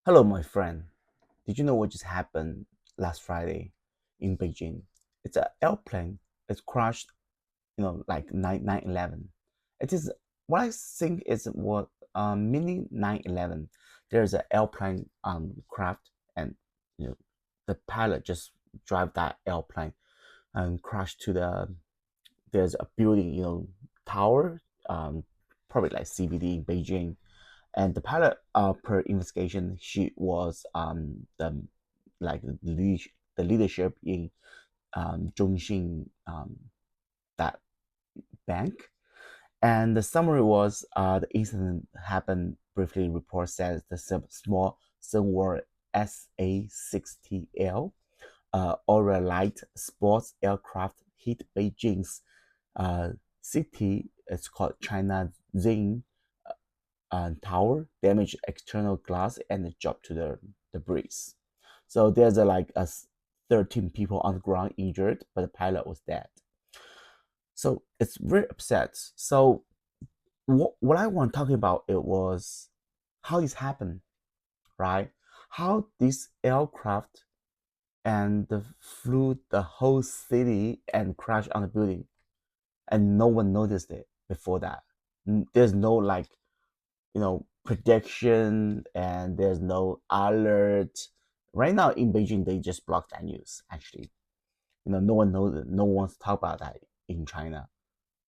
Hello, my friend. Did you know what just happened last Friday in Beijing? It's an airplane. It crashed, like 9/11. It is what I think is what mini 9/11. There's an airplane craft, and the pilot just drive that airplane and crashed to there's a building, tower, probably like CBD in Beijing. And the pilot, per investigation, she was the leadership in Zhongxin, that bank. And the summary was, the incident happened briefly. Report says the small Sunwar SA-60L, or light sports aircraft, hit Beijing's city. It's called China Zing tower, damaged external glass, and dropped to the debris. So there's like 13 people on the ground injured, but the pilot was dead. So it's very upset. So what I want to talk about it was how this happened, right? How this aircraft and flew the whole city and crashed on the building, and no one noticed it before that. There's no prediction, and there's no alert. Right now in Beijing, they just block that news. Actually, no one knows it. No one's talk about that in China.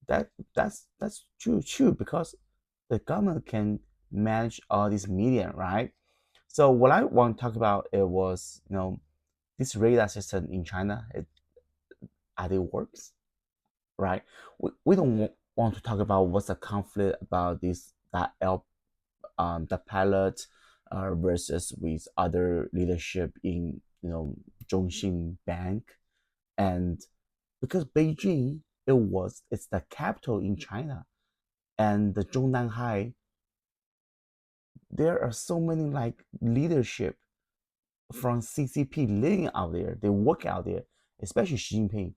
That's true because the government can manage all this media, right? So what I want to talk about it was, this radar system in China. It works, right? We don't want to talk about what's the conflict about this that the pilot, versus with other leadership in Zhongxin Bank. And because Beijing, it's the capital in China, and the Zhongnanhai, there are so many like leadership from CCP living out there. They work out there, especially Xi Jinping.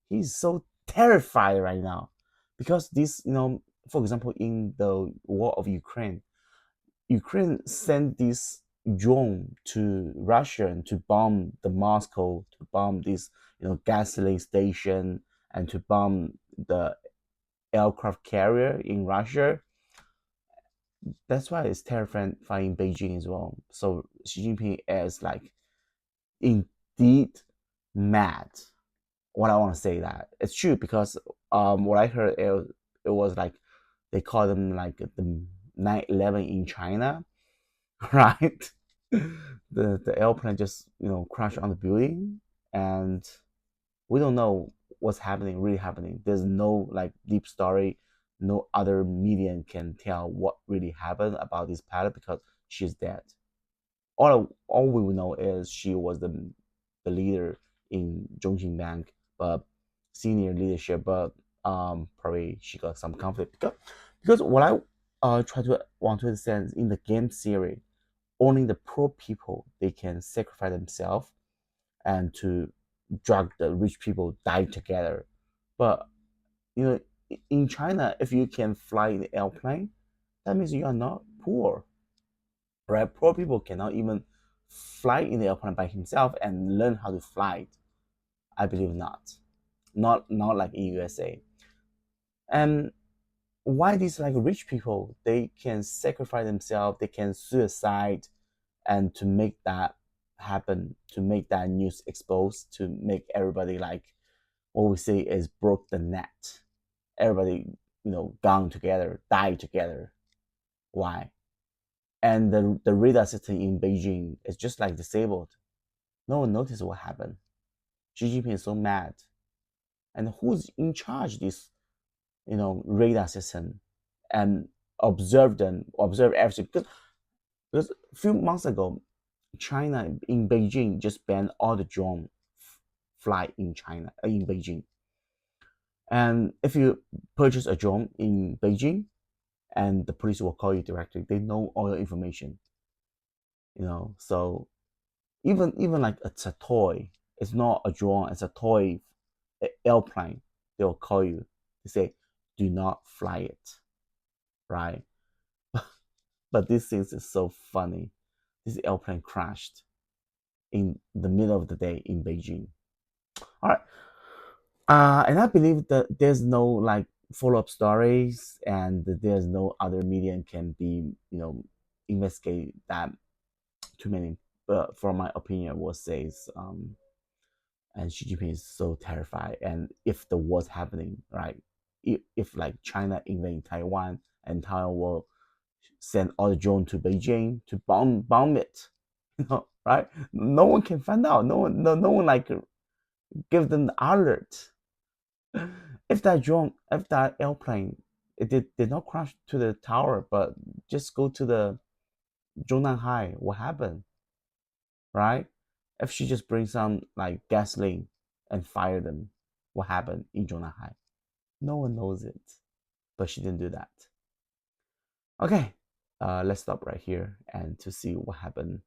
He's so terrified right now because this, for example, in the war of Ukraine sent this drone to Russia and to bomb the Moscow, to bomb this, gasoline station, and to bomb the aircraft carrier in Russia. That's why it's terrifying in Beijing as well. So Xi Jinping is like indeed mad. What I want to say that it's true because what I heard, it was like they call them like the 9/11 in China, right? The airplane just crashed on the building, and we don't know what's happening, really happening. There's no like deep story. No other media can tell what really happened about this pilot because she's dead. All we know is she was the leader in Zhongxin Bank, but senior leadership, but probably she got some conflict because what I try to want to understand in the game theory, only the poor people they can sacrifice themselves and to drag the rich people die together. But you know, in China, if you can fly in the airplane, that means you are not poor, right? Poor people cannot even fly in the airplane by himself and learn how to fly it. I believe not. Not like in USA. And why these like rich people they can sacrifice themselves, they can suicide, and to make that happen, to make that news exposed, to make everybody like what we say is broke the net. Everybody, gone together, die together. Why? And the radar system in Beijing is just like disabled. No one noticed what happened. Xi Jinping is so mad. And who's in charge of this, radar system and observe everything? Because a few months ago, China in Beijing just banned all the drone fly in China, in Beijing. And if you purchase a drone in Beijing, and the police will call you directly, they know all your information. So even like it's a toy, it's not a drone, it's a toy airplane. They will call you to say, do not fly it, right? But these things is so funny. this airplane crashed in the middle of the day in Beijing. All right. And I believe that there's no like follow-up stories, and there's no other media can be, investigate that too many. But for my opinion, what says, and Xi Jinping is so terrified. And if the war's happening, right? If like China invading Taiwan, and Taiwan will send all the drone to Beijing to bomb it, right? No one can find out. No one like give them the alert. If that airplane, it did not crash to the tower, but just go to the Zhonan High, what happened, right? If she just brings some like gasoline and fire them, what happened in Zhonan High? No one knows it, but she didn't do that. Okay, let's stop right here and to see what happened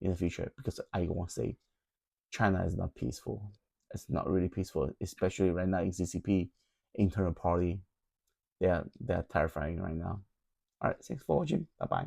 in the future, because I want to say China is not peaceful. It's not really peaceful, especially right now in CCP internal party. They're terrifying right now. All right, thanks for watching. Bye bye.